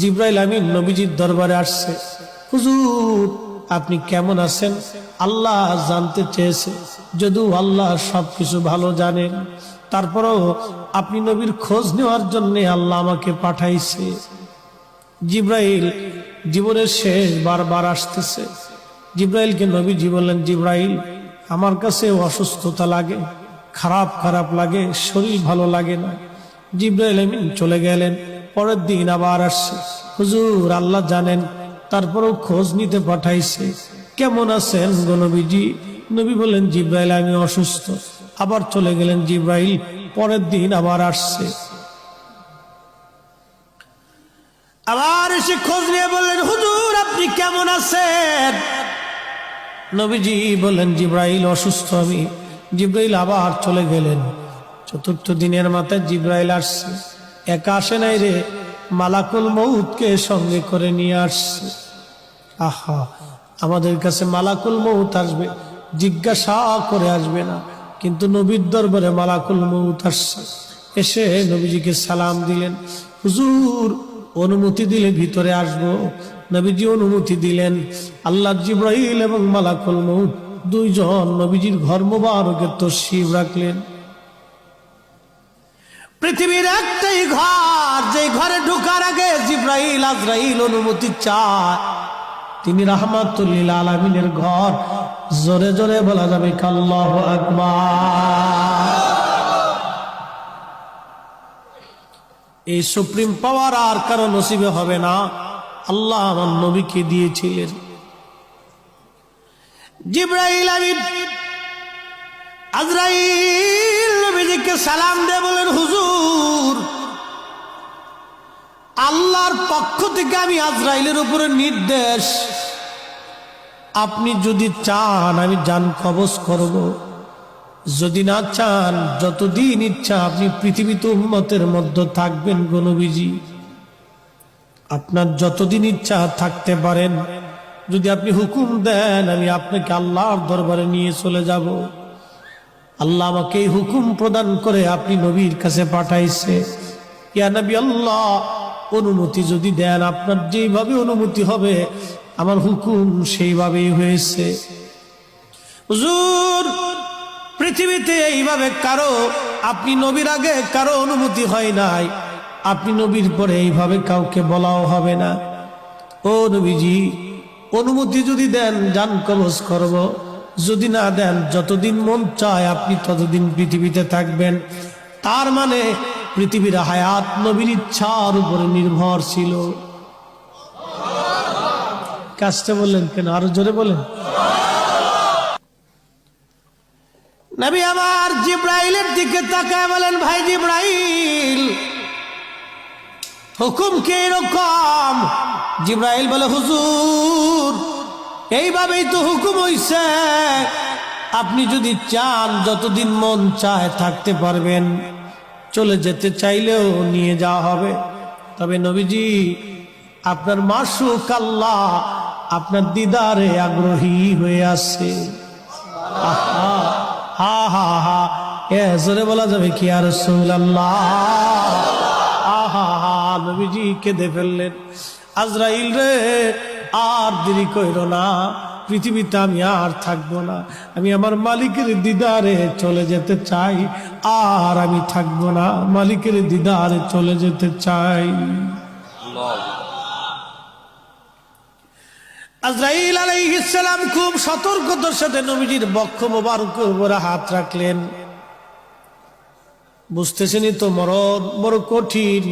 জিবরাইল আমিন নবীজির দরবারে আসছে। হুজুর আপনি কেমন আছেন? আল্লাহ জানতে চেয়েছে, যদিও আল্লাহ সবকিছু ভালো জানেন, তারপরও আপনি নবীর খোঁজ নেওয়ার জন্য আল্লাহ আমাকে পাঠাইছে। জিবরাইল জীবনের শেষ বারবার আসতেছে। জিবরাইলকে নবীজি বললেন, জিবরাইল আমার কাছে অসুস্থতা লাগে, খারাপ খারাপ লাগে, শরীর ভালো লাগে না। জিবরাইল আমিন চলে গেলেন। পরের দিন আবার আসছে। হুজুর আল্লাহ জানেন, তারপরেও খোঁজ নিতে পাঠাইছে, কেমন আছেন গো নবীজি? নবী বললেন, জিবরাইল আমি অসুস্থ। আবার চলে গেলেন জিবরাইল। পরের দিন আবার আসছে। আবার এসে খোঁজ নিয়ে বললেন, হুজুর আপনি কেমন আছেন? নবীজি বললেন, জিবরাইল অসুস্থ আমি। জিবরাইল আবার চলে গেলেন। চতুর্থ দিনের মাথায় জিবরাইল আসছে। একা আসে নাই রে, মালাকুল মউতকে সঙ্গে করে নিয়ে আসছে। আহা, আমাদের কাছে মালাকুল মউত আসবে, জিজ্ঞাসা করে আসবে না, কিন্তু নবীর দরবারে মালাকুল মউত আসছে। এসে নবীজিকে সালাম দিলেন। হুজুর অনুমতি দিলে ভিতরে আসবো। নবীজি অনুমতি দিলেন। আল্লাহ জিবরাইল এবং মালাকুল মউত দুইজন নবীজির ঘর মোবারকে তশরিফ রাখলেন। পৃথিবীর একটাই ঘর, যে ঘরে ঢোকার আগে জিবরাইল আজরাইল অনুমতি চায়, তিনি রাহমাতুল লিল আলামিনের ঘর। জোরে জোরে বলা যাবে আল্লাহু আকবার। এই সুপ্রিম পাওয়ার আর কারো নসিবে হবে না, আল্লাহ আমার নবীকে দিয়েছিলেন। জিবরাইল আমিন আজরাইল নবীজিকে সালাম দিয়ে বলেন, হুজুর আল্লাহর পক্ষ থেকে আমি আজরাইলের উপরে নির্দেশ, আপনি যদি চান আমি জান কবজ করব, যদি না চান যতদিন ইচ্ছা আপনি পৃথিবীতে উম্মতের মধ্যে থাকবেন গো নবীজি। আপনার যতদিন ইচ্ছা থাকতে পারেন, যদি আপনি হুকুম দেন আমি আপনাকে আল্লাহর দরবারে নিয়ে চলে যাব। আল্লাহ আমাকে এই হুকুম প্রদান করে আপনি নবীর কাছে পাঠাইছে। ইয়া নবী আল্লাহ, অনুমতি যদি দেন, আপনার যেভাবে অনুমতি হবে আমার হুকুম সেইভাবেই হয়েছে। হুজুর পৃথিবীতে এইভাবে কারো, আপনি নবীর আগে কারো অনুমতি হয় নাই, আপনি নবীর পরে এইভাবে কাউকে বলাও হবে না। ও নবীজি অনুমতি যদি দেন জান কবজ করব, যদি না দেন যতদিন মন চায় আপনি ততদিন পৃথিবীতে থাকবেন। তার মানে পৃথিবীর হায়াত নবীর ইচ্ছার উপরে নির্ভরশীল। কাজটা বললেন কেন? আরো জোরে বলেন। নবী আমার জিবরাইলের দিকে তাকায় বলেন, ভাই জিবরাইল হুকুম কে এরকম? জিবরাইল বলে, হুজুর এইভাবেই তো হুকুম হইছে, আপনি যদি চান যতদিন মন চায় থাকতে পারবেন, চলে যেতে চাইলেও নিয়ে যাওয়া হবে। তবে নবীজি আপনার মাশউক আল্লাহ আপনার দিদারে আগ্রহী হয়ে আছে। আহা হা হা হা, এ জোরে বলা যাবে কি আর রাসূলুল্লাহ? আহা হা, নবীজি কেঁদে ফেললেন। আজরাইল রে আর দেরি কইরো না, পৃথিবীতে আমি আর থাকবো না, আমি আমার মালিকের দিদারে চলে যেতে চাই, আর আমি থাকবো না, মালিকের দিদারে চলে যেতে চাই। আজরাইল আলাইহিস সালাম খুব সতর্কতার সাথে নবীজির বক্ষ মোবারকের উপরে হাত রাখলেন। বুঝতেছেনই তো মরণ বড় কঠিন,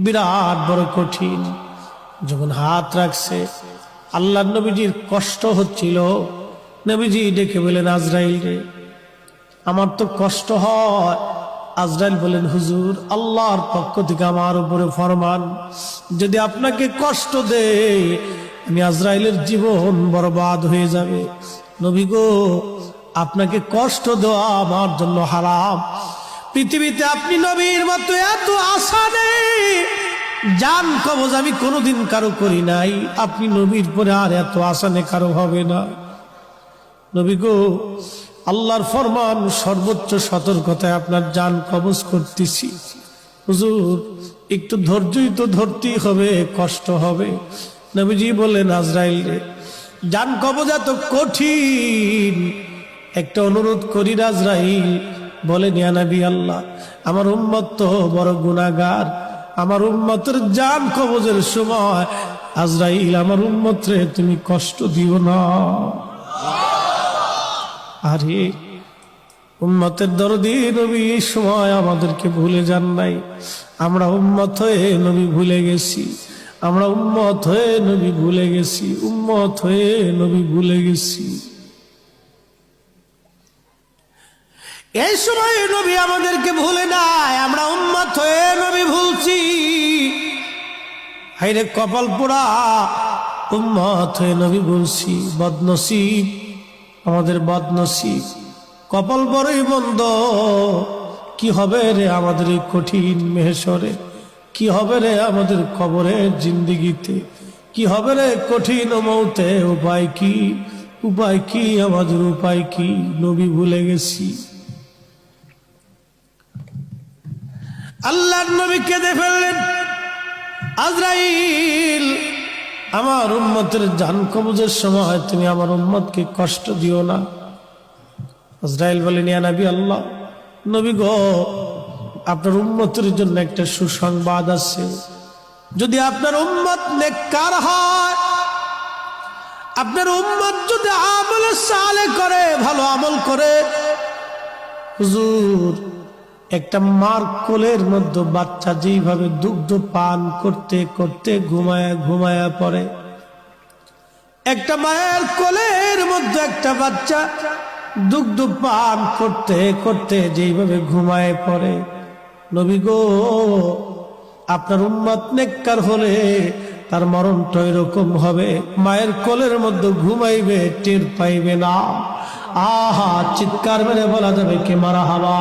বিরাট বড় কঠিন। যখন হাত রাখছে আল্লাহ নবীজির কষ্ট হচ্ছিল। নবীজি ডেকে বলেন, আজরাইল রে আমার তো কষ্ট হয়। আজরাইল বলেন, হুজুর আল্লাহর পক্ষ থেকে আমার উপরে ফরমান, যদি আপনাকে কষ্ট দেয় আমি আজরাইলের জীবন বরবাদ হয়ে যাবে। নবী গো আপনাকে কষ্ট দেওয়া আমার জন্য হারাম। পৃথিবীতে আপনি নবীর মতো এত আশা নেই, জান কবজ আমি কোনোদিন কারো করি নাই, আপনি নবীর পরে আর এত আশা নেই কারো হবে না। নবী গো আল্লাহর ফরমান, সর্বোচ্চ সতর্কতায় আপনার জান কবজ করতেছি। হুজুর একটু ধৈর্যই তো ধরতেই হবে, কষ্ট হবে। নবীজি বললেন, আজরাইল রে, জান কবজ এত কঠিন, একটা অনুরোধ করি আজরাইল। বলেন, ইয়া নবী আল্লাহ, আমার উম্মত তো বড় গুনাহগার, আমার উম্মতের জান কবজের সময় আজরাইল আমার উম্মত রে তুমি কষ্ট দিও না। আরে উম্মতের দরদি নবী এই সময় আমাদেরকে ভুলে যান নাই। আমরা উম্মত হয়ে নবী ভুলে গেছি, আমরা উম্মত হয়ে নবী ভুলে গেছি, উম্মত হয়ে নবী ভুলে গেছি। এই সময় নবী আমাদেরকে ভুলে নাই, আমরা উম্মত হয়ে নবী ভুলছি। হায়রে কপাল পোড়া, উম্মত হয়ে নবী ভুলছি। বদনসিব, আমাদের বদনসিব, কপাল বড়ই মন্দ। কি হবে রে আমাদের এই কঠিন মেহশরে, কি হবে রে আমাদের কবরের জিন্দেগিতে, কি হবে রে কঠিন মৌতে। উপায় কি, উপায় কি, আমাদের উপায় কি? নবী ভুলে গেছি। আল্লাহর নবী কেঁদে ফেললেন, আজরাইল আমার উম্মতের জান কবজের সময় তুমি আমার উম্মতকে কষ্ট দিও না। আজরাইল বলেন, ইয়া নবী আল্লাহ, নবী গো, আপনার উম্মতের জন্য একটা সুসংবাদ আছে। যদি আপনার উম্মত নেককার হয়, আপনার উম্মত যদি আমলে সালেহ করে, ভালো আমল করে, হুজুর একটা মার কোলের মধ্যে বাচ্চা যেইভাবে দুগ্ধ পান করতে করতে ঘুমায়া ঘুমায়া পড়ে, একটা মায়ের কোলের মধ্যে একটা বাচ্চা দুগ্ধ পান করতে করতে যেইভাবে ঘুমায় পড়ে, নবী গো, আপনার উম্মত নেককার হলে তার মরণটা এরকম হবে, মায়ের কোলের মধ্যে ঘুমাইবে, টের পাইবে না। আহা, চিৎকার মেরে বলা যাবে কে মারহাবা।